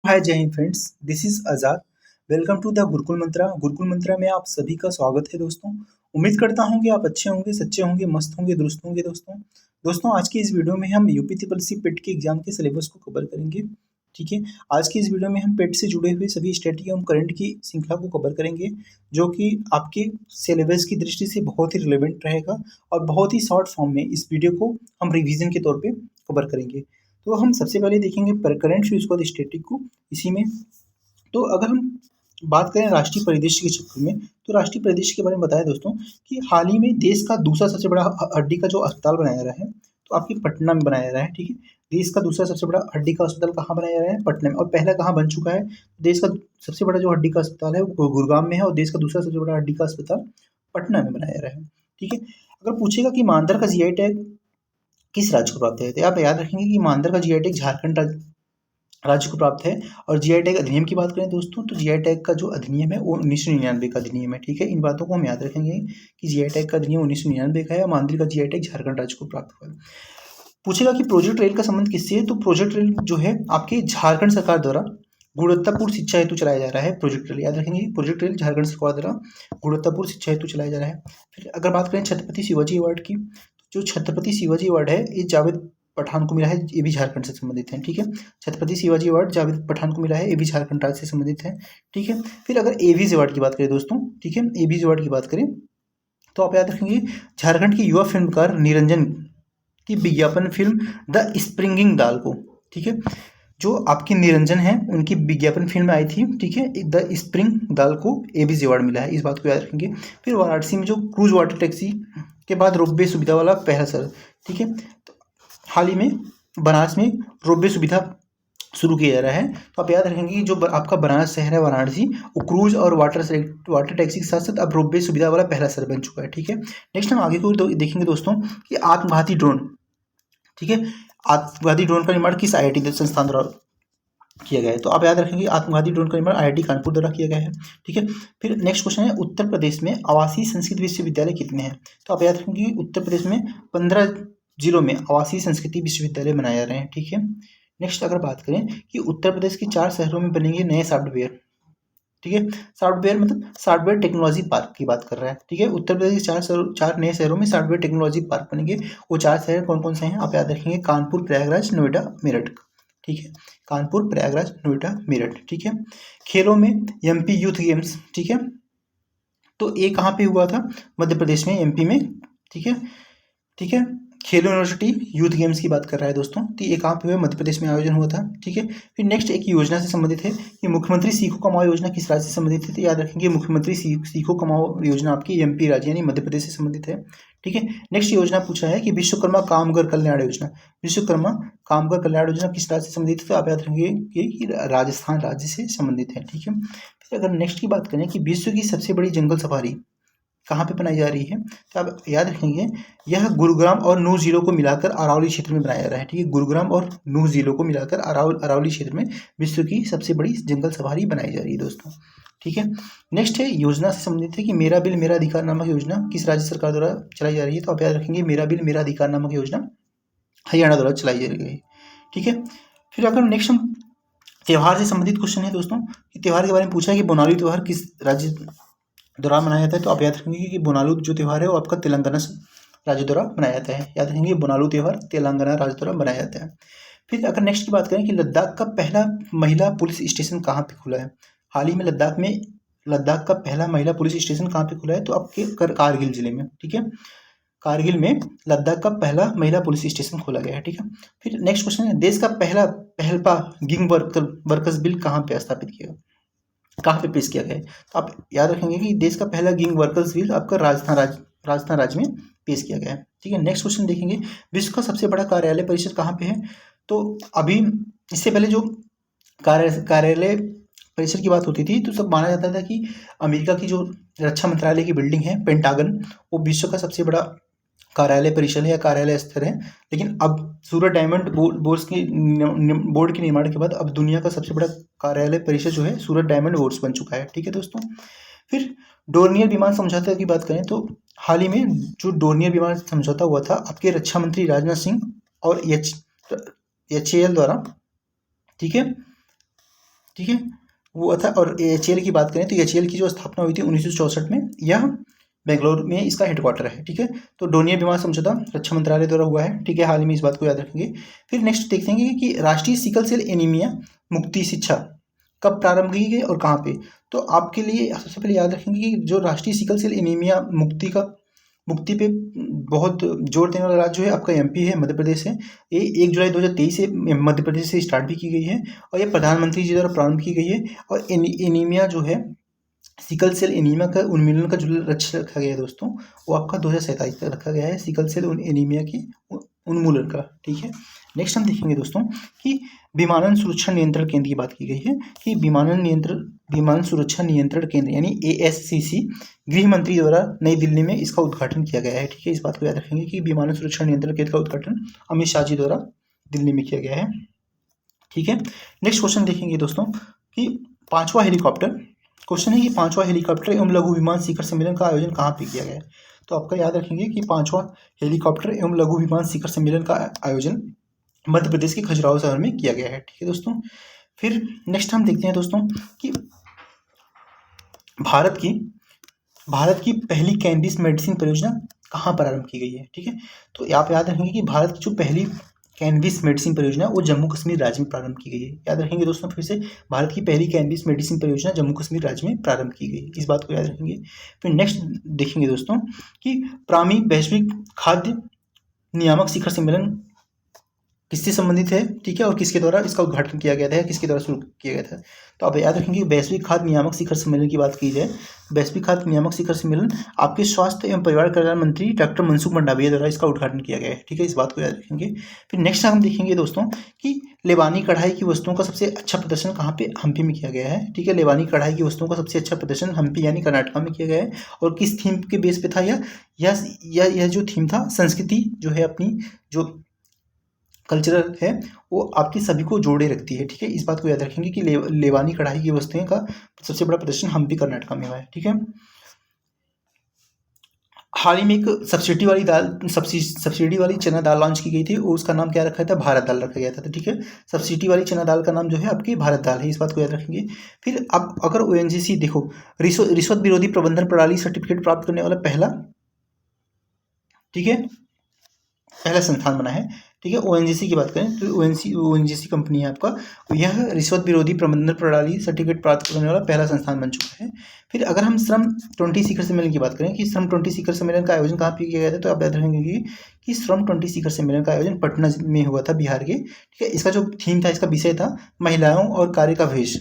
Hi Jai Hind friends, this is Azad. Welcome to the Gurukul Mantra. Gurukul Mantra में आप सभी का स्वागत है दोस्तों। उम्मीद करता हूं कि आप अच्छे होंगे, सच्चे होंगे, मस्त होंगे, दुरुस्त होंगे दोस्तों। आज की इस वीडियो में हम यूपी ट्रिपल सी पेट के एग्जाम के सिलेबस को कवर करेंगे। ठीक है, आज की इस वीडियो में हम पेट से जुड़े हुए सभी स्टैटिक एवं करंट की श्रृंखला को कवर करेंगे, जो कि आपके सिलेबस की दृष्टि से बहुत ही रिलेवेंट रहेगा और बहुत ही शॉर्ट फॉर्म में इस वीडियो को हम रिवीजन के तौर पे कवर करेंगे। तो हम सबसे पहले देखेंगे करंट फिर उसके बाद स्टैटिक को इसी में। तो अगर हम बात करें राष्ट्रीय परिदृश्य के क्षेत्र में, तो राष्ट्रीय परिदृश्य के बारे में बताया दोस्तों कि हाल ही में देश का दूसरा सबसे बड़ा हड्डी का जो अस्पताल बनाया जा रहा है, तो आपकी पटना में बनाया जा रहा है। ठीक है, देश का दूसरा सबसे बड़ा हड्डी का अस्पताल कहाँ बनाया जा रहा है? पटना में। और पहला कहाँ बन चुका है? देश का सबसे बड़ा जो हड्डी का अस्पताल है वो गुरुग्राम में है और देश का दूसरा सबसे बड़ा हड्डी का अस्पताल पटना में बनाया जा रहा है। ठीक है, अगर पूछेगा कि मानदर का जीआई टैग किस राज्य को प्राप्त है, तो आप याद रखेंगे कि मानदर का जीआई टैग झारखंड राज्य को प्राप्त है। और जीआई टैग अधिनियम की बात करें दोस्तों, तो जीआई टैग का जो अधिनियम है वो 1999 का अधिनियम है। ठीक है, इन बातों को हम याद रखेंगे कि जीआई टैग का अधिनियम 1999 का है और मानदर का जीआई टैग झारखंड राज्य को प्राप्त हुआ है। पूछेगा कि प्रोजेक्ट रेल का संबंध किससे है, तो प्रोजेक्ट रेल जो है आपके झारखंड सरकार द्वारा गुणवत्तापूर्ण शिक्षा हेतु चलाया जा रहा है। प्रोजेक्ट रेल याद रखेंगे, प्रोजेक्ट रेल झारखंड सरकार द्वारा गुणवत्तापूर्ण शिक्षा हेतु चलाया जा रहा है। फिर अगर बात करें छत्रपति शिवाजी अवार्ड की, जो छत्रपति शिवाजी अवार्ड है ये जावेद पठान को मिला है, ये भी झारखंड से संबंधित है। ठीक है, छत्रपति शिवाजी अवार्ड जावेद पठान को मिला है, ये भी झारखंड राज्य से संबंधित है। ठीक है, फिर अगर एवीज अवार्ड की बात करें दोस्तों, ठीक है, एवीज अवार्ड की बात करें तो आप याद रखेंगे झारखंड की युवा फिल्मकार निरंजन की विज्ञापन फिल्म द स्प्रिंगिंग दाल को, ठीक है, जो आपकी निरंजन है उनकी विज्ञापन फिल्म आई थी, ठीक है, द स्प्रिंग दाल को एबीज अवार्ड मिला है, इस बात को याद रखेंगे। फिर वाराणसी में जो क्रूज वाटर टैक्सी के बाद रोपवे सुविधा वाला पहला शहर, ठीक है, तो हाल ही में बनारस में रोपवे सुविधा शुरू किया जा रहा है। तो आप याद रखेंगे कि जो आपका बनारस शहर है वाराणसी, वो क्रूज और वाटर टैक्सी के साथ साथ अब रोपवे सुविधा वाला पहला शहर बन चुका है। ठीक है, नेक्स्ट हम आगे को देखेंगे दोस्तों कि आत्मघाती ड्रोन, ठीक है, आत्मघाती ड्रोन का निर्माण किस आईआईटी संस्थान द्वारा किया गया है, तो आप याद रखेंगे आत्मघाती ड्रोन का निर्माण आईआईटी कानपुर द्वारा किया गया है। ठीक है, फिर नेक्स्ट क्वेश्चन है उत्तर प्रदेश में आवासीय संस्कृत विश्वविद्यालय कितने हैं, तो आप याद रखेंगे उत्तर प्रदेश में 15 जिलों में आवासीय संस्कृति विश्वविद्यालय बनाए जा रहे हैं। ठीक है, नेक्स्ट अगर बात करें कि उत्तर प्रदेश के 4 शहरों में बनेंगे नए सॉफ्टवेयर, ठीक है, सॉफ्टवेयर मतलब सॉफ्टवेयर टेक्नोलॉजी पार्क की बात कर रहा है। ठीक है, उत्तर प्रदेश के 4 नए शहरों में सॉफ्टवेयर टेक्नोलॉजी पार्क बनेंगे। वो 4 शहर कौन कौन से हैं, आप याद रखेंगे कानपुर, प्रयागराज, नोएडा, मेरठ। ठीक है, कानपुर, प्रयागराज, नोएडा, मेरठ। ठीक है, खेलों में एमपी यूथ गेम्स, ठीक है, तो ये कहाँ पे हुआ था, मध्य प्रदेश में, एमपी में। ठीक है, ठीक है, खेलो यूनिवर्सिटी यूथ गेम्स की बात कर रहा है दोस्तों, तो ये कहाँ पे हुआ, मध्य प्रदेश में आयोजन हुआ था। ठीक है, फिर नेक्स्ट एक योजना से संबंधित है कि मुख्यमंत्री सीखो कमाओ योजना किस राज्य से संबंधित है, तो याद रखेंगे मुख्यमंत्री सीखो कमाओ योजना आपकी एमपी राज्य यानी मध्य प्रदेश से संबंधित है। ठीक है, नेक्स्ट योजना पूछा है कि विश्वकर्मा कामगार कल्याण योजना, विश्वकर्मा कामगार कल्याण योजना किस राज्य से संबंधित है, तो आप याद रखेंगे कि राजस्थान राज्य से संबंधित है। ठीक है, फिर अगर नेक्स्ट की बात करें कि विश्व की सबसे बड़ी जंगल सफारी कहाँ पे बनाई जा रही है, तो आप याद रखेंगे यह गुरुग्राम और नूह जिलों को मिलाकर अरावली क्षेत्र में बनाया जा रहा है। ठीक है, गुरुग्राम और नूह जिलों को मिलाकर अरावली क्षेत्र में विश्व की सबसे बड़ी जंगल सफारी बनाई जा रही है दोस्तों। ठीक है, नेक्स्ट है योजना से संबंधित है कि मेरा बिल मेरा अधिकार नामक योजना किस राज्य सरकार द्वारा चलाई जा रही है, तो आप याद रखेंगे मेरा बिल मेरा अधिकार नामक योजना हरियाणा द्वारा चलाई जा रही है। ठीक है, फिर अगर नेक्स्ट हम त्यौहार से संबंधित क्वेश्चन है दोस्तों कि त्यौहार के बारे में पूछा है कि बोनालू त्यौहार किस राज्य द्वारा मनाया जाता है, तो आप याद रखेंगे कि बोनालू जो त्यौहार है वो आपका तेलंगाना राज्य द्वारा मनाया जाता है। याद रखेंगे बोनालू त्यौहार तेलंगाना राज्य द्वारा मनाया जाता है। फिर अगर नेक्स्ट की बात करें कि लद्दाख का पहला महिला पुलिस स्टेशन कहाँ पे खुला है, हाल ही में लद्दाख का पहला महिला पुलिस स्टेशन कहाँ पे खुला है, तो आपके कारगिल जिले में। ठीक है, कारगिल में लद्दाख का पहला महिला पुलिस स्टेशन खोला गया है। ठीक है, फिर नेक्स्ट क्वेश्चन है देश का पहलपा गिग वर्कर्स बिल कहाँ पे स्थापित किया, कहाँ पे पेश किया गया है, तो आप याद रखेंगे कि देश का पहला गिग वर्कर्स बिल आपका राजस्थान राज्य में पेश किया गया है। ठीक है, नेक्स्ट क्वेश्चन देखेंगे विश्व का सबसे बड़ा कार्यालय परिषद कहाँ पे है, तो अभी इससे पहले जो कार्यालय परिषद की बात होती थी तो सब माना जाता था कि अमेरिका की जो रक्षा मंत्रालय की बिल्डिंग है पेंटागन, वो विश्व का सबसे बड़ा कार्यालय परिषद है या कार्यालय स्तर है। लेकिन अब सूरत डायमंड बोर्ड के निर्माण के बाद अब दुनिया का सबसे बड़ा कार्यालय परिषद जो है सूरत डायमंड बोर्ड्स बन चुका है। ठीक है दोस्तों, फिर डोर्नियर विमान समझौता की बात करें तो हाल ही में जो डोर्नियर विमान समझौता हुआ था आपके रक्षा मंत्री राजनाथ सिंह और HAL द्वारा, ठीक है, ठीक है, वो था। और HAL की बात करें तो HAL की जो स्थापना हुई थी 1964 में, यह बेंगलोर में इसका हेडक्वार्टर है। ठीक है, तो डोनियर विमान समझौता रक्षा मंत्रालय द्वारा हुआ है। ठीक है, हाल ही में इस बात को याद रखेंगे। फिर नेक्स्ट देखेंगे कि राष्ट्रीय सिकल सेल एनीमिया मुक्ति शिक्षा कब प्रारंभ की गई और कहाँ पे। तो आपके लिए सबसे पहले याद रखेंगे कि जो राष्ट्रीय सिकल सेल एनीमिया मुक्ति पे बहुत जोर देने वाला राज्य है आपका MP है, मध्य प्रदेश है। ये 1 जुलाई 2023 से मध्य प्रदेश से स्टार्ट भी की गई है और ये प्रधानमंत्री जी द्वारा प्रारंभ की गई है। और एनीमिया जो है, सिकल सेल एनीमिया का उन्मूलन का जो लक्ष्य रखा गया है दोस्तों, वो आपका 2027 तक रखा गया है, सिकल सेल एनीमिया की उन्मूलन का। ठीक है, नेक्स्ट हम देखेंगे दोस्तों कि विमानन सुरक्षा नियंत्रण केंद्र की बात की गई है कि विमान सुरक्षा नियंत्रण केंद्र यानी ASCC गृह मंत्री द्वारा नई दिल्ली में इसका उद्घाटन किया गया है। ठीक है, इस बात को याद रखेंगे कि विमानन सुरक्षा नियंत्रण केंद्र का उद्घाटन अमित शाह जी द्वारा दिल्ली में किया गया है। ठीक है, नेक्स्ट क्वेश्चन देखेंगे दोस्तों कि पांचवा हेलीकॉप्टर क्वेश्चन है कि पांचवा हेलीकॉप्टर एवं लघु विमान शिखर सम्मेलन का आयोजन कहाँ पे किया गया है। तो आपका याद रखेंगे कि पांचवा हेलीकॉप्टर एवं लघु विमान शिखर सम्मेलन का आयोजन मध्य प्रदेश के खजुराहो शहर में किया गया है। ठीक है दोस्तों, फिर नेक्स्ट हम देखते हैं दोस्तों कि भारत की पहली कैनबिस मेडिसिन परियोजना कहाँ प्रारंभ की गई है। ठीक है, तो आप याद रखेंगे कि भारत की जो पहली कैनबिस मेडिसिन परियोजना वो जम्मू कश्मीर राज्य में प्रारंभ की गई है। याद रखेंगे दोस्तों फिर से, भारत की पहली कैनबिस मेडिसिन परियोजना जम्मू कश्मीर राज्य में प्रारंभ की गई, इस बात को याद रखेंगे। फिर नेक्स्ट देखेंगे दोस्तों कि प्रामी वैश्विक खाद्य नियामक शिखर सम्मेलन किससे संबंधित है। ठीक है, और किसके द्वारा इसका उद्घाटन किया गया था, किसके द्वारा शुरू किया गया था। तो आप याद रखेंगे वैश्विक खाद्य नियामक शिखर सम्मेलन की बात की जाए, वैश्विक खाद्य नियामक शिखर सम्मेलन आपके स्वास्थ्य एवं परिवार कल्याण मंत्री डॉक्टर मनसुख मंडाविया द्वारा इसका उद्घाटन किया गया है। ठीक है, इस बात को याद रखेंगे। फिर नेक्स्ट हम देखेंगे दोस्तों कि लेबानी कढ़ाई की वस्तुओं का सबसे अच्छा प्रदर्शन कहाँ पे, हम्पी में किया गया है। ठीक है, लेबानी कढ़ाई की वस्तुओं का सबसे अच्छा प्रदर्शन हम्पी यानी कर्नाटका में किया गया है। और किस थीम के बेस पे था यह जो थीम था, संस्कृति जो है अपनी जो कल्चरल है वो आपकी सभी को जोड़े रखती है। ठीक है, इस बात को याद रखेंगे कि लेबानी कढ़ाई की वस्तुएं का सबसे बड़ा प्रदर्शन हम्पी कर्नाटका में हुआ है। ठीक है, हाल ही में एक सब्सिडी वाली चना दाल लॉन्च की गई थी और उसका नाम क्या रखा था, भारत दाल रखा गया था। ठीक है, सब्सिडी वाली चना दाल का नाम जो है आपकी भारत दाल है, इस बात को याद रखेंगे। फिर अब अगर ONGC देखो, रिश्वत विरोधी प्रबंधन प्रणाली सर्टिफिकेट प्राप्त करने वाला पहला, ठीक है, पहला संस्थान बना है। ठीक है, ONGC की बात करें तो ONGC कंपनी है आपका, यह रिश्वत विरोधी प्रबंधन प्रणाली सर्टिफिकेट प्राप्त करने वाला पहला संस्थान बन चुका है। फिर अगर हम श्रम 20 शिखर सम्मेलन की बात करें कि श्रम 20 शिखर सम्मेलन का आयोजन कहाँ पे किया गया था, तो आप याद रखेंगे कि श्रम 20 शिखर सम्मेलन का आयोजन पटना में हुआ था, बिहार के। ठीक है, इसका जो थीम था, इसका विषय था महिलाओं और कार्य का भविष्य।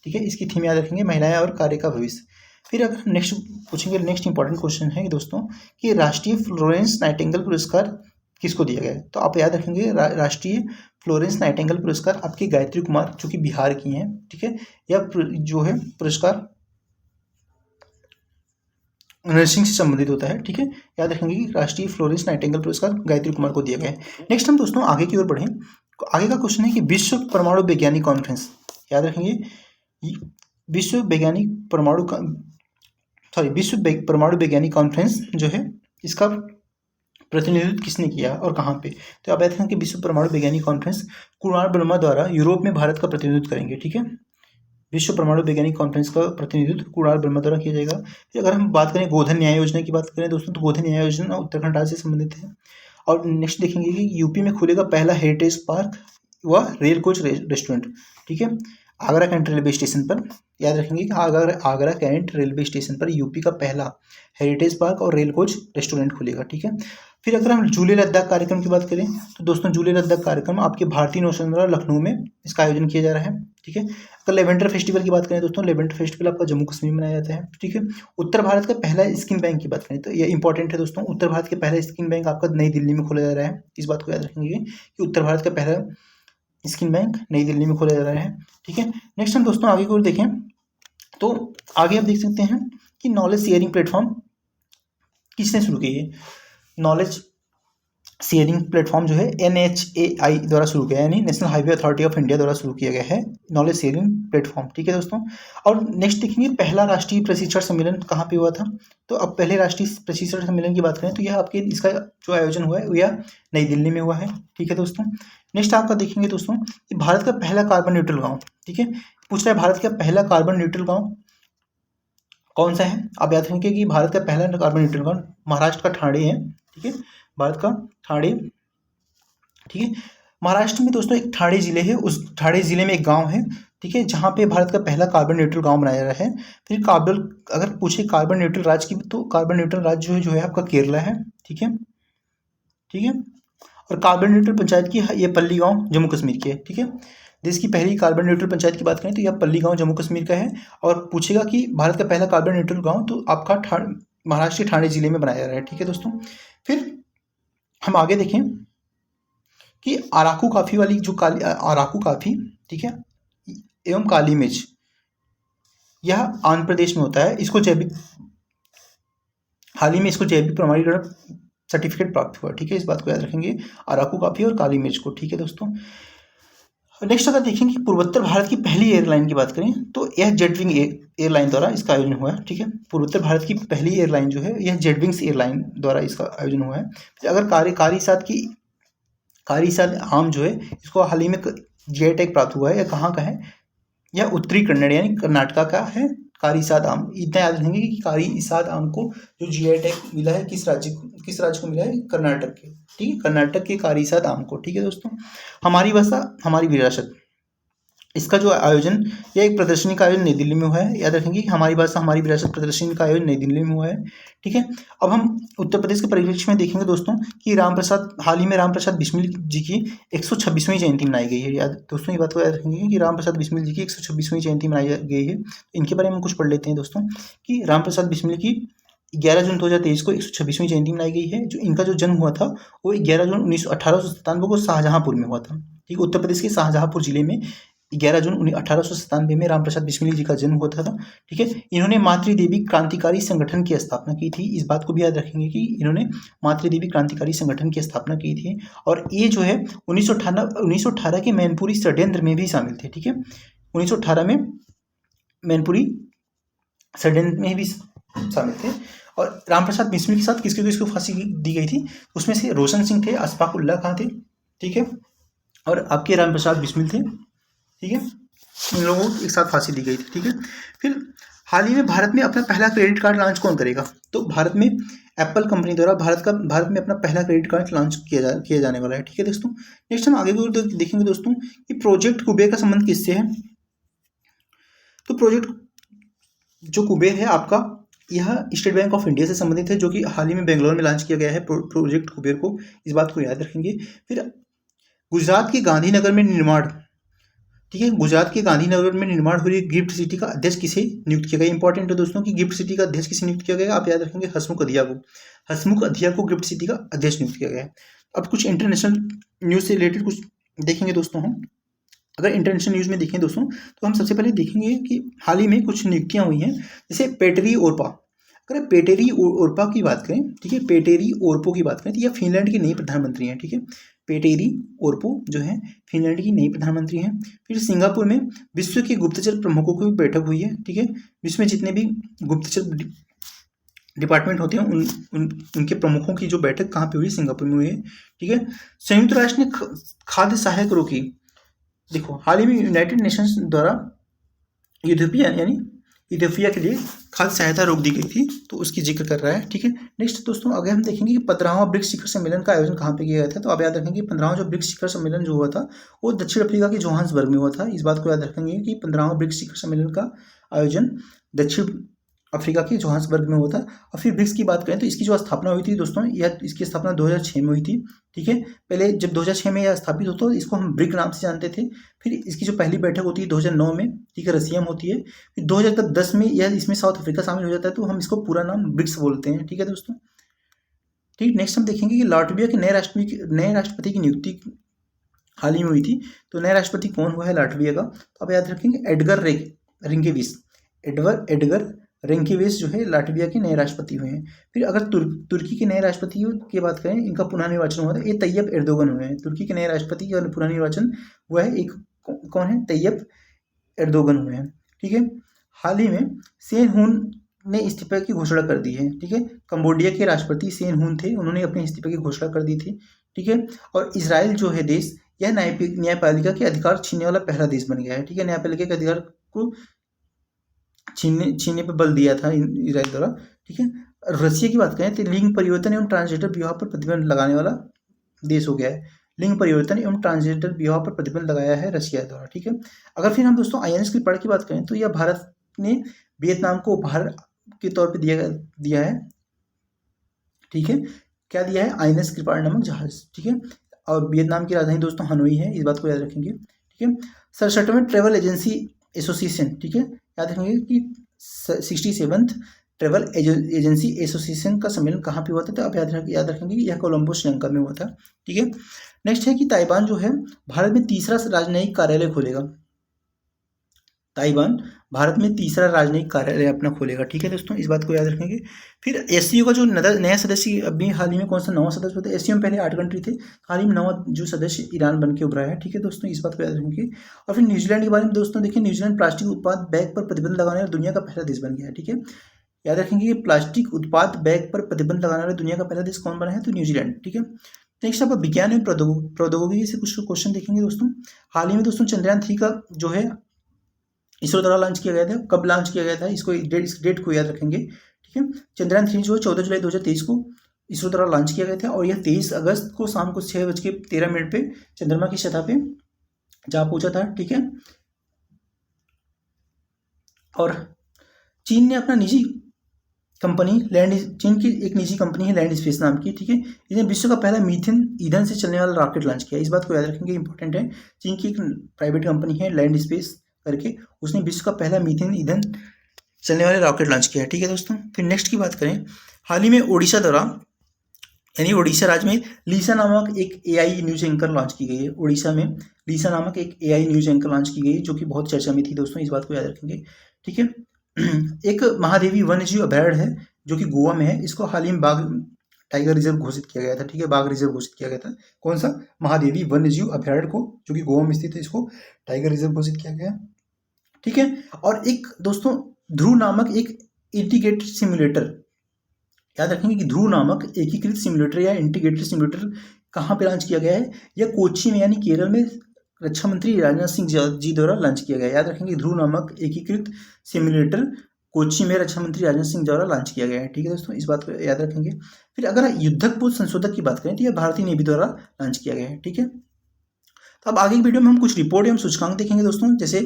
ठीक है, इसकी थीम याद रखेंगे, महिलाएं और कार्य का भविष्य। फिर अगर हम नेक्स्ट पूछेंगे, नेक्स्ट इंपॉर्टेंट क्वेश्चन है दोस्तों कि राष्ट्रीय फ्लोरेंस नाइटिंगेल पुरस्कार किसको दिया गया है। तो आप याद रखेंगे राष्ट्रीय फ्लोरेंस नाइटिंगेल पुरस्कार आपकी गायत्री कुमार जो कि बिहार की हैं। ठीक है, यह जो है पुरस्कार नर्सिंग से संबंधित होता है। ठीक है, याद रखेंगे कि राष्ट्रीय फ्लोरेंस नाइटिंगेल पुरस्कार गायत्री कुमार को दिया गया है। नेक्स्ट हम दोस्तों आगे की ओर बढ़ें, आगे का क्वेश्चन है कि विश्व परमाणु वैज्ञानिक कॉन्फ्रेंस, याद रखेंगे विश्व परमाणु वैज्ञानिक कॉन्फ्रेंस जो है इसका प्रतिनिधित्व किसने किया और कहाँ पे। तो आप कहते हैं कि विश्व परमाणु वैज्ञानिक कॉन्फ्रेंस कुणाल वर्मा द्वारा यूरोप में भारत का प्रतिनिधित्व करेंगे। ठीक है, विश्व परमाणु वैज्ञानिक कॉन्फ्रेंस का प्रतिनिधित्व कुणाल वर्मा द्वारा किया जाएगा। फिर अगर हम बात करें गोधन न्याय योजना की बात करें दोस्तों, तो गोधन न्याय योजना उत्तराखंड राज्य से संबंधित है। और नेक्स्ट देखेंगे कि यूपी में खुलेगा पहला हेरिटेज पार्क व रेल कोच रेस्टोरेंट। ठीक है, आगरा कैंट रेलवे स्टेशन पर, याद रखेंगे कि आगरा कैंट रेलवे स्टेशन पर यूपी का पहला हेरिटेज पार्क और रेल कोच रेस्टोरेंट खुलेगा। ठीक है, फिर अगर हम जुले लद्दाख कार्यक्रम की बात करें तो दोस्तों जुले लद्दाख कार्यक्रम आपके भारतीय नौसेना द्वारा लखनऊ में इसका आयोजन किया जा रहा है। ठीक है, अगर लेवेंडर फेस्टिवल की बात करें दोस्तों, लेवेंडर फेस्टिवल आपका जम्मू कश्मीर में मनाया जाता है। ठीक है, उत्तर भारत का पहला स्किन बैंक की बात करें तो ये इंपॉर्टेंट है दोस्तों, उत्तर भारत के पहला स्किन बैंक आपका नई दिल्ली में खोला जा रहा है। इस बात को याद रखेंगे कि उत्तर भारत का पहला स्किन बैंक नई दिल्ली में खोला जा रहा है। ठीक है, नेक्स्ट हम दोस्तों आगे की ओर देखें तो आगे आप देख सकते हैं कि नॉलेज शेयरिंग प्लेटफॉर्म किसने शुरू की है। नॉलेज शेयरिंग प्लेटफॉर्म जो है NHAI द्वारा शुरू किया है, यानी national highway authority of India द्वारा शुरू किया गया है नॉलेज शेयरिंग प्लेटफॉर्म। ठीक है दोस्तों, और नेक्स्ट देखेंगे पहला राष्ट्रीय प्रशिक्षण सम्मेलन कहाँ पे हुआ था। तो अब पहले राष्ट्रीय प्रशिक्षण सम्मेलन की बात करें तो यह आपके इसका जो आयोजन हुआ है यह नई दिल्ली में हुआ है। ठीक है दोस्तों, नेक्स्ट आपका देखेंगे दोस्तों कि भारत का पहला कार्बन न्यूट्रल गांव, ठीक है, पूछ रहा है भारत का पहला कार्बन न्यूट्रल गांव कौन सा है। आप याद रखेंगे कि भारत का पहला कार्बन न्यूट्रल गांव महाराष्ट्र का ठाणे है, ठीक है, भारत का ठाणे, ठीक है। महाराष्ट्र में दोस्तों एक ठाणे जिले है, उस ठाणे जिले में एक गांव है, ठीक है, जहाँ पे भारत का पहला कार्बन न्यूट्रल गांव बनाया गया है। फिर कार्बन, अगर पूछे कार्बन न्यूट्रल राज्य की, तो कार्बन न्यूट्रल राज्य जो है आपका केरला है, ठीक है, ठीक है। और कार्बन न्यूट्रल पंचायत की ये पल्ली गांव जम्मू कश्मीर की है, ठीक है। देश की पहली कार्बन न्यूट्रल पंचायत की बात करें तो यह पल्ली गांव जम्मू कश्मीर का है। और पूछेगा कि भारत का पहला कार्बन न्यूट्रल गांव, तो आपका महाराष्ट्र के ठाणे जिले में बनाया जा रहा है, ठीक है दोस्तों। फिर हम आगे देखें कि अराकू कॉफी वाली जो अराकू कॉफी, ठीक है, एवं काली मिर्च, यह आंध्र प्रदेश में होता है। इसको जैविक, हाल ही में इसको जैविक प्रमाणीकरण सर्टिफिकेट प्राप्त हुआ, ठीक है, इस बात को याद रखेंगे, अराकू कॉफी और काली मिर्च को, ठीक है दोस्तों। नेक्स्ट अगर देखेंगे कि पूर्वोत्तर भारत की पहली एयरलाइन की बात करें तो यह जेटविंग एयरलाइन द्वारा इसका आयोजन हुआ है, ठीक है। पूर्वोत्तर भारत की पहली एयरलाइन जो है यह जेटविंग्स एयरलाइन द्वारा इसका आयोजन हुआ है। अगर कारीसाद आम जो है, इसको हाल ही में जीआई टैग प्राप्त हुआ है। यह कहाँ का है, यह उत्तरी कन्नड़ यानी कर्नाटका का है, कारीसाद आम। इतना याद रखेंगे कि कारीसाद आम को जो जीआई टैग मिला है किस राज्य को मिला है, कर्नाटक के, ठीक है, कर्नाटक के कारीसाद आम को, ठीक है दोस्तों। हमारी भाषा हमारी विरासत, इसका जो आयोजन, यह एक प्रदर्शनी का आयोजन नई दिल्ली में हुआ है। याद रखेंगे कि हमारी भाषा हमारी विरासत प्रदर्शनी का आयोजन नई दिल्ली में हुआ है, ठीक है। अब हम उत्तर प्रदेश के परिप्रेक्ष्य में देखेंगे दोस्तों कि हाल ही में राम प्रसाद बिस्मिल जी की 126वीं जयंती मनाई गई है। याद दोस्तों, ये बात को याद रखेंगे कि राम प्रसाद बिस्मिल जी की 126वीं जयंती मनाई गई है। इनके बारे में कुछ पढ़ लेते हैं दोस्तों कि राम प्रसाद बिस्मिल की 11 जून 2023 को 126वीं जयंती मनाई गई है। जो इनका जो जन्म हुआ था वो 11 जून 1897 को शाहजहाँपुर में हुआ था, ठीक है, उत्तर प्रदेश के शाहजहाँपुर जिले में 11 जून 1897 में राम प्रसाद बिस्मिल जी का जन्म हुआ था, ठीक है। इन्होंने मातृदेवी क्रांतिकारी संगठन की स्थापना की थी। इस बात को भी याद रखेंगे कि इन्होंने मातृदेवी क्रांतिकारी संगठन की स्थापना की थी। और ये जो है 1918 के मैनपुरी षड्यंत्र में भी शामिल थे, ठीक है, 1918 में मैनपुरी षड्यंत्र में भी शामिल थे। और रामप्रसाद बिस्मिल के साथ किसको फांसी दी गई थी, उसमें से रोशन सिंह थे, अशफाक उल्लाह खां थे, ठीक है, और आपके रामप्रसाद बिस्मिल थे, ठीक है, इन लोगों को एक साथ फांसी दी गई थी, ठीक है। फिर हाल ही में भारत में अपना पहला क्रेडिट कार्ड लॉन्च कौन करेगा, तो भारत में एप्पल कंपनी द्वारा भारत में अपना पहला क्रेडिट कार्ड लॉन्च किया जाने वाला है, ठीक है दोस्तों। नेक्स्ट हम आगे देखेंगे दोस्तों कि प्रोजेक्ट कुबेर का संबंध किससे है। तो प्रोजेक्ट जो कुबेर है आपका, यह स्टेट बैंक ऑफ इंडिया से संबंधित है, जो कि हाल ही में बेंगलोर में लॉन्च किया गया है प्रोजेक्ट कुबेर को, इस बात को याद रखेंगे। फिर गुजरात के गांधीनगर में निर्माण, ठीक है, गुजरात के गांधीनगर में निर्माण हो रही गिफ्ट सिटी का अध्यक्ष किसे नियुक्त किया गया। इंपॉर्टेंट है दोस्तों कि गिफ्ट सिटी का अध्यक्ष किसे नियुक्त किया गया, आप याद रखेंगे हसमुख अधिया को गिफ्ट सिटी का अध्यक्ष नियुक्त किया गया है। अब कुछ इंटरनेशनल न्यूज से रिलेटेड कुछ देखेंगे दोस्तों हम। अगर इंटरनेशनल न्यूज में देखें दोस्तों तो हम सबसे पहले देखेंगे कि हाल ही में कुछ नियुक्तियां हुई हैं, जैसे पेटेरी ओरपा। अगर पेटेरी ओरपा की बात करें, ठीक है, पेटेरी ओरपो की बात करें तो यह फिनलैंड की नई प्रधानमंत्री हैं, ठीक है, पेटेरी ओरपो जो है फिनलैंड की नई प्रधानमंत्री हैं। फिर सिंगापुर में विश्व के गुप्तचर प्रमुखों की बैठक हुई है, ठीक है, विश्व में जितने भी गुप्तचर डिपार्टमेंट होते हैं उनके प्रमुखों की जो बैठक कहाँ पे हुई, सिंगापुर में हुई है, ठीक है। संयुक्त राष्ट्र ने खाद्य सहायक रोकी। देखो हाल ही में यूनाइटेड नेशंस द्वारा इथियोपिया के लिए खाद्य सहायता रोक दी गई थी, तो उसकी जिक्र कर रहा है, ठीक है। नेक्स्ट दोस्तों अगर हम देखेंगे कि 15वां ब्रिक्स शिखर सम्मेलन का आयोजन कहाँ पे किया गया था, तो आप याद रखेंगे 15वां जो ब्रिक्स शिखर सम्मेलन जो हुआ था वो दक्षिण अफ्रीका के जोहान्सबर्ग में हुआ था। इस बात को याद रखेंगे कि 15वां ब्रिक्स शिखर सम्मेलन का आयोजन दक्षिण अफ्रीका के जोहान्सबर्ग में हुआ था। और फिर ब्रिक्स की बात करें तो इसकी जो स्थापना हुई थी दोस्तों, यह इसकी स्थापना 2006 में हुई थी, ठीक है। पहले जब 2006 में यह स्थापित होता है इसको हम ब्रिक नाम से जानते थे। फिर इसकी जो पहली बैठक होती है 2009 में, ठीक है, रसिया में होती है। फिर 2010 में यह इसमें साउथ अफ्रीका शामिल हो जाता है, तो हम इसको पूरा नाम ब्रिक्स बोलते हैं, ठीक है दोस्तों, ठीक। नेक्स्ट हम देखेंगे कि लाटविया के नए राष्ट्रपति की नियुक्ति हाल ही में हुई थी। तो नए राष्ट्रपति कौन हुआ है लाटविया का, तो आप याद रखेंगे एडगर रिंकेविच जो है लाटविया के नए राष्ट्रपति हुए हैं। फिर अगर तुर्की के नए राष्ट्रपति की बात करें, इनका पुनः निर्वाचन हुआ था, ये तैयब एर्दोगन हुए हैं। तुर्की के नए राष्ट्रपति का पुनः निर्वाचन हुआ है, एक कौन है, तैयब एर्दोगन हुए हैं, ठीक है। हाल ही में सेन हुन ने इस्तीफे की घोषणा कर दी है, ठीक है। कंबोडिया के राष्ट्रपति सेन हुन थे, उन्होंने अपने इस्तीफे की घोषणा कर दी थी, ठीक है। और इजराइल जो है देश, यह न्यायपालिका के अधिकार छीनने वाला पहला देश बन गया है। ठीक है, न्यायपालिका के अधिकार को छीनने पर बल दिया था इजराइल द्वारा। ठीक है, रसिया की बात करें तो लिंग परिवर्तन एवं ट्रांसजेंडर विवाह पर प्रतिबंध लगाने वाला देश हो गया है। लिंग परिवर्तन एवं ट्रांसजेंडर विवाह पर प्रतिबंध लगाया है रशिया द्वारा। ठीक है, अगर फिर हम दोस्तों INS क्रिपाड की बात करें तो यह भारत ने वियतनाम को उपहार के तौर पर दिया है। ठीक है, क्या दिया है? INS क्रिपाड नामक जहाज। ठीक है, और वियतनाम की राजधानी दोस्तों हनोई है, इस बात को याद रखेंगे। ठीक है, 67वें ट्रेवल एजेंसी एसोसिएशन। ठीक है, याद रखेंगे कि 67th ट्रेवल एजेंसी एसोसिएशन का सम्मेलन कहाँ पे हुआ था? तो आप याद रखेंगे कि यह कोलंबो श्रीलंका में हुआ था। ठीक है, नेक्स्ट है कि ताइवान जो है भारत में तीसरा राजनयिक कार्यालय खोलेगा। ताइवान भारत में तीसरा राजनयिक कार्यालय अपना खोलेगा। ठीक है दोस्तों, इस बात को याद रखेंगे। फिर SCO का जो नया सदस्य अभी हाल ही में कौन सा नवा सदस्य होता है? SCO में पहले 8 कंट्री थे, हाल ही में नवा जो सदस्य ईरान बन के उभरा है। ठीक है दोस्तों, इस बात को याद रखेंगे। और फिर न्यूजीलैंड के बारे में दोस्तों देखिए, न्यूजीलैंड प्लास्टिक उत्पाद बैग पर प्रतिबंध लगाने वाला दुनिया का पहला देश बन गया है। ठीक है, याद रखेंगे कि प्लास्टिक उत्पाद बैग पर प्रतिबंध लगाने वाला दुनिया का पहला देश कौन बना है? तो न्यूजीलैंड। ठीक है, नेक्स्ट आप विज्ञान एवं प्रौद्योगिकी से कुछ क्वेश्चन देखेंगे दोस्तों। हाल ही में दोस्तों चंद्रयान 3 का जो है इसरो द्वारा लॉन्च किया गया था। कब लॉन्च किया गया था? इस डेट को याद रखेंगे। ठीक है, चंद्रयान 3 जो है 14 जुलाई 2023 को इसरो द्वारा लॉन्च किया गया था और यह 23 अगस्त को शाम को 6:13 पे चंद्रमा की सतह पे जा पहुंचा था। ठीक है, और चीन ने अपना निजी कंपनी चीन की एक निजी कंपनी है लैंड स्पेस नाम की। ठीक है, इसने विश्व का पहला मीथेन ईंधन से चलने वाला रॉकेट लॉन्च किया। इस बात को याद रखेंगे, इंपॉर्टेंट है। चीन की एक प्राइवेट कंपनी है लैंड स्पेस करके, उसने विश्व का पहला मीथेन ईंधन चलने वाले रॉकेट लॉन्च किया है। ठीक है दोस्तों, फिर नेक्स्ट की बात करें, हाल ही में ओडिशा द्वारा यानी ओडिशा राज्य में लीसा नामक एक AI न्यूज एंकर लॉन्च की गई है। ओडिशा में लीसा नामक एक AI न्यूज एंकर लॉन्च की गई है जो कि बहुत चर्चा में थी दोस्तों, इस बात को याद रखेंगे। ठीक है, एक महादेवी वन्यजीव अभयारण्य है जो कि गोवा में है। इसको हाल ही में बाघ टाइगर रिजर्व घोषित किया गया था। ठीक है, बाघ रिजर्व घोषित किया गया था। कौन सा? महादेवी वन्यजीव अभयारण्य को, जो कि गोवा में स्थित है, इसको टाइगर रिजर्व घोषित किया गया। ठीक है, और एक दोस्तों ध्रुव नामक एक इंटीग्रेटेड सिमुलेटर, याद रखेंगे कि ध्रुव नामक एकीकृत सिमुलेटर या इंटीग्रेटेड सिमुलेटर कहाँ पे लॉन्च किया गया है? यह कोच्चि में यानी केरल में रक्षा मंत्री राजनाथ सिंह जी द्वारा लॉन्च किया गया। याद रखेंगे ध्रुव नामक एकीकृत सिमुलेटर कोच्चि में रक्षा मंत्री राजनाथ सिंह द्वारा लॉन्च किया गया है। ठीक है दोस्तों, इस बात को याद रखेंगे। फिर अगर युद्धक पोत संशोधक की बात करें तो यह भारतीय नेवी द्वारा लॉन्च किया गया है। ठीक है, तो अब आगे की वीडियो में हम कुछ रिपोर्ट एवं सूचकांक देखेंगे दोस्तों। जैसे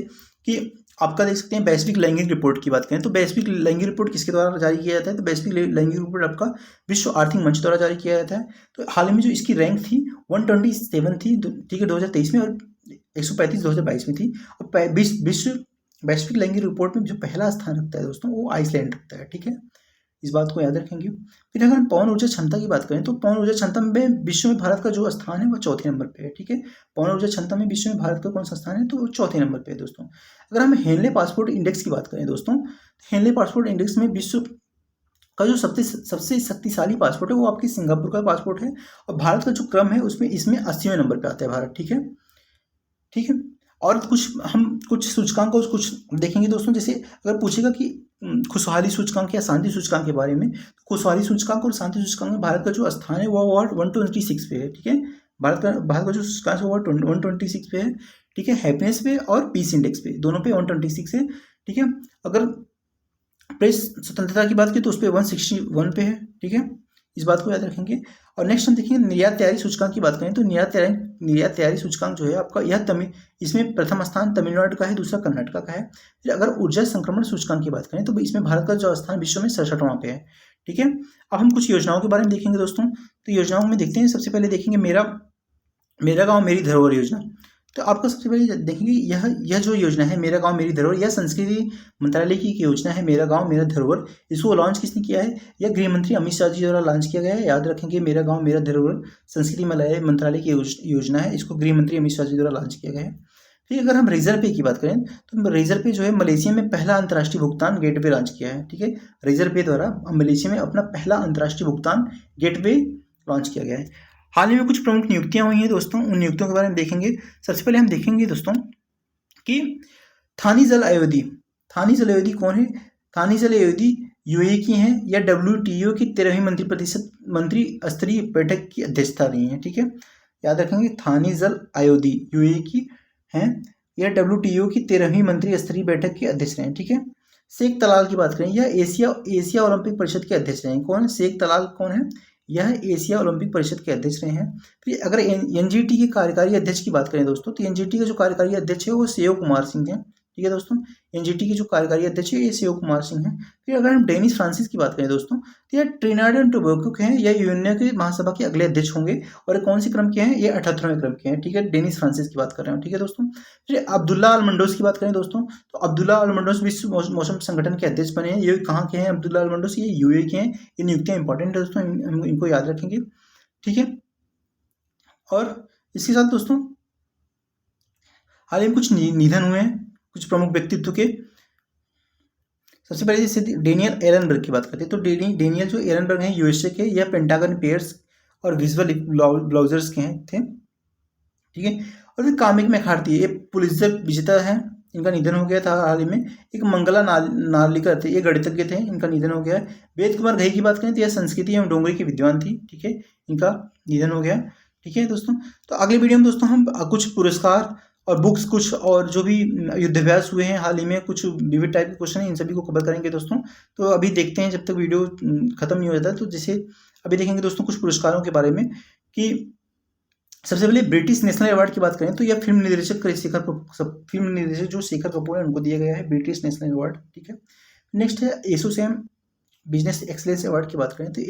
कि आपका देख सकते हैं वैश्विक लैंगिक रिपोर्ट की बात करें तो वैश्विक लैंगिक रिपोर्ट किसके द्वारा जारी किया जाता है? तो वैश्विक लैंगिक रिपोर्ट आपका विश्व आर्थिक मंच द्वारा जारी किया जाता है। तो हाल ही में जो इसकी रैंक थी 127 थी। ठीक है, 2023 में, और 135 2022 में थी। और विश्व वैश्विक लैंगिक रिपोर्ट में जो पहला स्थान रखता है दोस्तों वो आइसलैंड रखता है। ठीक है, इस बात को याद रखेंगे। फिर अगर हम पवन ऊर्जा क्षमता की बात करें तो पवन ऊर्जा क्षमता में विश्व में भारत का जो स्थान है वो 4थे नंबर पे है। ठीक है, पवन ऊर्जा क्षमता में विश्व में भारत का कौन सा स्थान है? तो वो 4थे नंबर पे है दोस्तों। अगर हम हेनले पासपोर्ट इंडेक्स की बात करें दोस्तों, हेनले पासपोर्ट इंडेक्स में विश्व का जो सबसे शक्तिशाली पासपोर्ट है वो आपकी सिंगापुर का पासपोर्ट है। और भारत का जो क्रम है उसमें इसमें 80वें नंबर पर आता है भारत। ठीक है, ठीक है, और कुछ सूचकांक को कुछ देखेंगे दोस्तों। जैसे अगर पूछेगा कि खुशहाली सूचकांक या शांति सूचकांक के बारे में, तो खुशहाली सूचकांक और शांति सूचकांक में भारत का जो स्थान है वो 126 पे है। ठीक है, भारत का जो सूचकांक है वो 126 पे है। ठीक है, हैप्पीनेस पे और पीस इंडेक्स पे, दोनों पे 126 है। ठीक है, अगर प्रेस स्वतंत्रता की बात की तो उस पर 161 पे है। ठीक है, इस बात को याद रखेंगे। और नेक्स्ट हम देखेंगे निर्यात तैयारी सूचकांक की बात करें तो निर्यात तैयारी सूचकांक जो है आपका यह इसमें प्रथम स्थान तमिलनाडु का है, दूसरा कर्नाटक का है। फिर अगर ऊर्जा संक्रमण सूचकांक की बात करें तो इसमें भारत का जो स्थान विश्व में 67वां पे है। ठीक है, अब हम कुछ योजनाओं के बारे में देखेंगे दोस्तों। तो योजनाओं में देखते हैं, सबसे पहले देखेंगे मेरा गाँव मेरी धरोहर योजना। तो आपको सबसे पहले देखेंगे यह जो योजना है मेरा गांव मेरी धरोहर, यह संस्कृति मंत्रालय की एक योजना है मेरा गांव मेरा धरोहर। इसको लॉन्च किसने किया है? यह गृह मंत्री अमित शाह जी द्वारा लॉन्च किया गया है। याद रखेंगे मेरा गांव मेरा धरोहर संस्कृति मंत्रालय की योजना है, इसको गृह मंत्री अमित शाह जी द्वारा लॉन्च किया गया है। फिर अगर हम रेजर पे की बात करें तो रेजर पे जो है मलेशिया में पहला अंतर्राष्ट्रीय भुगतान गेटवे लॉन्च किया है। ठीक है, रेजर पे द्वारा मलेशिया में अपना पहला अंतर्राष्ट्रीय भुगतान गेटवे लॉन्च किया गया है। हाल ही में कुछ प्रमुख नियुक्तियां हुई हैं दोस्तों, उन नियुक्तियों के बारे में देखेंगे। सबसे पहले हम देखेंगे दोस्तों कि थानी जल अयोधी कौन है? थानी जल अयोधी UAE की हैं या WTO की 13वीं मंत्री स्तरीय बैठक की अध्यक्षता रही हैं। ठीक है, याद रखेंगे थानीजल आयोदी यूएई की हैं। यह WTO की 13वीं मंत्री स्तरीय बैठक के अध्यक्ष रहे। ठीक है। शेख तलाल की बात करें, यह एशिया ओलंपिक परिषद के अध्यक्ष रहे। कौन? शेख तलाल कौन है? यह एशिया ओलंपिक परिषद के अध्यक्ष रहे हैं। फिर अगर एनजीटी के कार्यकारी अध्यक्ष की बात करें दोस्तों, तो एनजीटी के जो कार्यकारी अध्यक्ष है वो सेव कुमार सिंह हैं। ठीक है दोस्तों, एनजीटी के जो कार्यकारी अध्यक्ष है ये सेव कुमार सिंह हैं। फिर अगर हम डेनिस फ्रांसिस की बात करें दोस्तों, तो यह ट्रिनिडाड एंड टोबैगो के हैं, यह यूएनओ की महासभा के अगले अध्यक्ष होंगे और कौन सी क्रम के हैं? ये 78वें क्रम के हैं। ठीक है, डेनिस फ्रांसिस की बात कर रहे हैं। ठीक है दोस्तों। फिर अब्दुल्ला अल मंडोस की बात करें दोस्तों, तो अब्दुल्ला अल मंडोस विश्व मौसम संगठन के अध्यक्ष बने हैं। ये कहाँ के हैं अब्दुल्ला अल मंडोस? ये यूएई के हैं। ये नियुक्तियां इंपॉर्टेंट है दोस्तों, इनको याद रखेंगे। ठीक है, और इसके साथ दोस्तों हाल ही में कुछ निधन हुए हैं कुछ प्रमुख व्यक्तित्व के। सबसे पहले जैसे डेनियल एलनबर्ग की बात करते हैं, तो डेनियल जो एलनबर्ग हैं यूएसए के, यह पेंटागन पेयर्स और विजुअल ब्लाउजर्स के हैं थे। ठीक है, और फिर कामिक मैकार्थी, ये पुलित्जर विजेता है, इनका निधन हो गया था हाल ही में। एक मंगला नार्लिकर थे, ये गणितज्ञ थे, इनका निधन हो गया है। वेद कुमार घई की बात करें तो यह संस्कृति एवं डोंगरी की विद्वान थी। ठीक है, इनका निधन हो गया। ठीक है दोस्तों, तो अगले वीडियो में दोस्तों हम कुछ पुरस्कार और बुक्स, कुछ और जो भी युद्धाभ्यास हुए हैं हाल ही में, कुछ विविध टाइप के क्वेश्चन है, इन सभी को कवर करेंगे दोस्तों। तो अभी देखते हैं जब तक वीडियो खत्म नहीं हो जाता, तो जैसे अभी देखेंगे दोस्तों कुछ पुरस्कारों के बारे में कि सबसे पहले ब्रिटिश नेशनल अवार्ड की बात करें तो यह फिल्म निर्देशक जो शेखर कपूर है उनको दिया गया है ब्रिटिश नेशनल अवार्ड। ठीक है, नेक्स्ट है एसोचैम बिजनेस एक्सलेंस अवार्ड की बात करें तो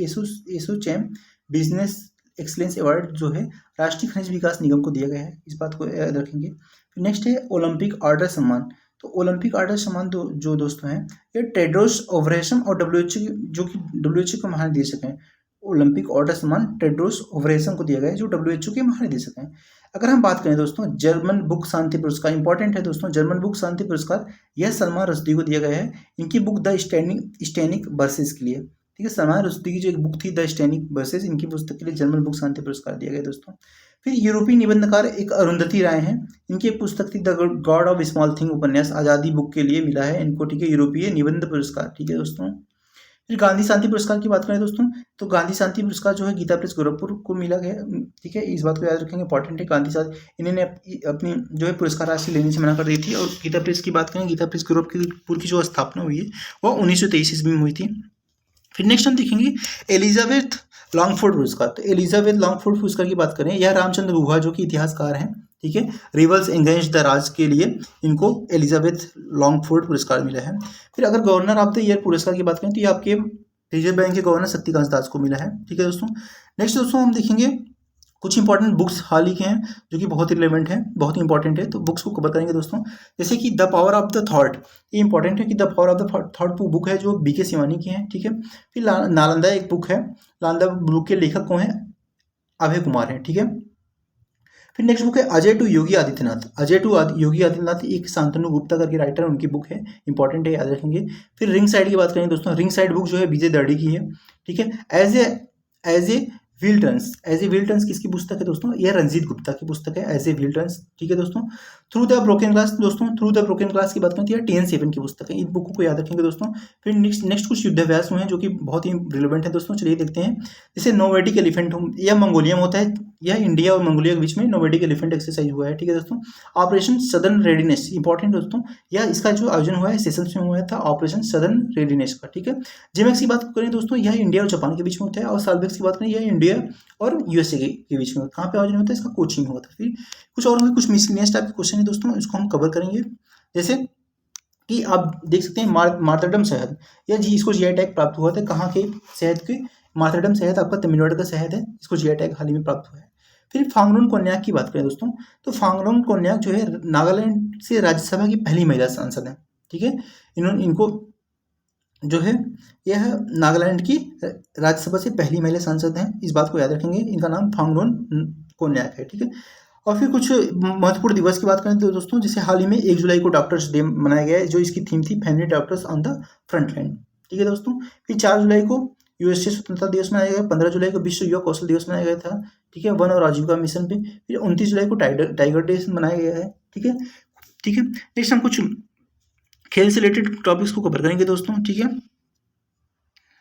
एसोचैम बिजनेस एक्सलेंस अवार्ड जो है राष्ट्रीय खनिज विकास निगम को दिया गया है, इस बात को याद रखेंगे। फिर नेक्स्ट है ओलंपिक ऑर्डर सम्मान, तो ओलंपिक ऑर्डर सम्मान जो दोस्तों हैं ये टेड्रोस ओब्रेहम और WHO के महानिदेशक हैं। ओलंपिक ऑर्डर सम्मान टेड्रोस ओब्रेहम को दिया गया है जो WHO के महानिदेशक हैं। अगर हम बात करें दोस्तों जर्मन बुक शांति पुरस्कार, इंपॉर्टेंट है दोस्तों, जर्मन बुक शांति पुरस्कार यह सलमान रुश्दी को दिया गया है, इनकी बुक द स्टैनिक वर्सेस के लिए। ठीक है, सलमान रुश्दी की जो एक बुक थी द स्टैनिक वर्सेस, इनकी पुस्तक के लिए जर्मन बुक शांति पुरस्कार दिया गया दोस्तों। फिर यूरोपीय निबंधकार एक अरुंधति राय हैं, इनकी एक पुस्तक थी the God of small thing उपन्यास आज़ादी बुक के लिए मिला है इनको। ठीक है, यूरोपीय निबंध पुरस्कार। ठीक है दोस्तों, फिर गांधी शांति पुरस्कार की बात करें दोस्तों, तो गांधी शांति पुरस्कार जो है गीता प्रेस गोरखपुर को मिला गया। ठीक है, इस बात को याद रखेंगे, इंपॉर्टेंट है। गांधी शांति इन्होंने अपनी जो है पुरस्कार राशि लेने से मना कर दी थी। और गीता प्रेस की बात करें, गीता प्रेस गोरखपुर की जो स्थापना हुई है वो 1923 ईस्वी में हुई थी। फिर नेक्स्ट हम देखेंगे एलिजाबेथ लॉन्गफोर्ड पुरस्कार, तो एलिजाबेथ लॉन्गफोर्ड पुरस्कार की बात करें, यह रामचंद्र गुहा जो कि इतिहासकार हैं, ठीक है, रिवल्स एगेंस्ट द राज के लिए इनको एलिजाबेथ लॉन्गफोर्ड पुरस्कार मिला है। फिर अगर गवर्नर ऑफ द ईयर पुरस्कार की बात करें तो ये आपके रिजर्व बैंक के गवर्नर शक्तिकांत दास को मिला है। ठीक है दोस्तों, नेक्स्ट दोस्तों हम देखेंगे कुछ इंपॉर्टेंट बुक्स हाल ही के हैं जो कि बहुत रिलेवेंट है, बहुत ही इंपॉर्टेंट है, तो बुक्स को कवर करेंगे दोस्तों। जैसे कि the power of the thought, ये इंपॉर्टेंट है कि the power of the thought book है जो BK शिवानी की है। ठीक है, फिर नालंदा एक बुक है, नालंदा बुक के लेखक कौन है? अभय कुमार है। ठीक है, फिर नेक्स्ट बुक है अजय टू योगी आदित्यनाथ, अजय टू योगी आदित्यनाथ एक शांतनु गुप्ता करके राइटर है, उनकी बुक है, इंपॉर्टेंट है, याद रखेंगे। फिर रिंग साइड की बात करें दोस्तों, रिंग साइड बुक जो है विजय दर्डी की है। ठीक है, एज ए विल्टन्स किसकी पुस्तक है दोस्तों? यह रंजीत गुप्ता की पुस्तक है, एज ए विल्टन्स। ठीक है दोस्तों, थ्रू द ब्रोकन ग्लास दोस्तों, थ्रू द ब्रोकन ग्लास की बात करें तो यह TN 7 की पुस्तक है, इन बुकों को याद रखेंगे दोस्तों। फिर नेक्स्ट कुछ युद्धाभ्यास हुए हैं जो कि बहुत ही रिलेवेंट है दोस्तों, चलिए देखते हैं। जैसे नोवेडिक एलिफेंट, यह मंगोलिया में होता है, यह इंडिया और मंगोलिया के बीच में नोवेडिक एलिफेंट एक्सरसाइज हुआ है। ठीक है दोस्तों, ऑपरेशन सदर्न रेडीनेस, इंपॉर्टेंट दोस्तों, यह इसका जो आयोजन हुआ है सेशंस में हुआ था, ऑपरेशन सदर्न रेडीनेस का। ठीक है, जिमेक्स की बात करें दोस्तों, यह इंडिया और जापान के बीच में होता है, और साल्वेक्स की बात करें यह इंडिया और USA के बीच में कहाँ पे आयोजन होता है, इसका कोचिंग होता है। फिर कुछ और कुछ मिसलिनियस टाइप के क्वेश्चन है दोस्तों, इसको हम कवर करेंगे। जैसे कि आप देख सकते हैं मार्तंडम शहद, या जी इसको GI टैग प्राप्त हुआ था, कहाँ के शहद के? मार्तंडम शहद आपका तमिलनाडु का शहद है, इसको GI टैग हाल ही में प्राप्त हुआ है। फिर फांगलोन कोन्याक की बात करें दोस्तों, तो फांगलोन कोन्याक जो है नागालैंड से राज्यसभा की पहली महिला सांसद है। ठीक है, इनको जो है यह नागालैंड की राज्यसभा से पहली महिला सांसद हैं, इस बात को याद रखेंगे, इनका नाम फांगलोन कोन्याक है। ठीक है, और फिर कुछ महत्वपूर्ण दिवस की बात करें तो दोस्तों, जैसे हाल ही में 1 जुलाई को डॉक्टर्स डे मनाया गया है, जो इसकी थीम थी family doctors on the front line. ठीक है दोस्तों, फिर 4 जुलाई को USA स्वतंत्रता दिवस मनाया गया, 15 जुलाई को विश्व युवा कौशल दिवस मनाया गया था। ठीक है, वन और आजीविका मिशन पे। फिर 29 जुलाई को टाइगर डे मनाया गया है। ठीक है, नेक्स्ट हम कुछ खेल से रिलेटेड टॉपिक्स को कवर करेंगे दोस्तों। ठीक है,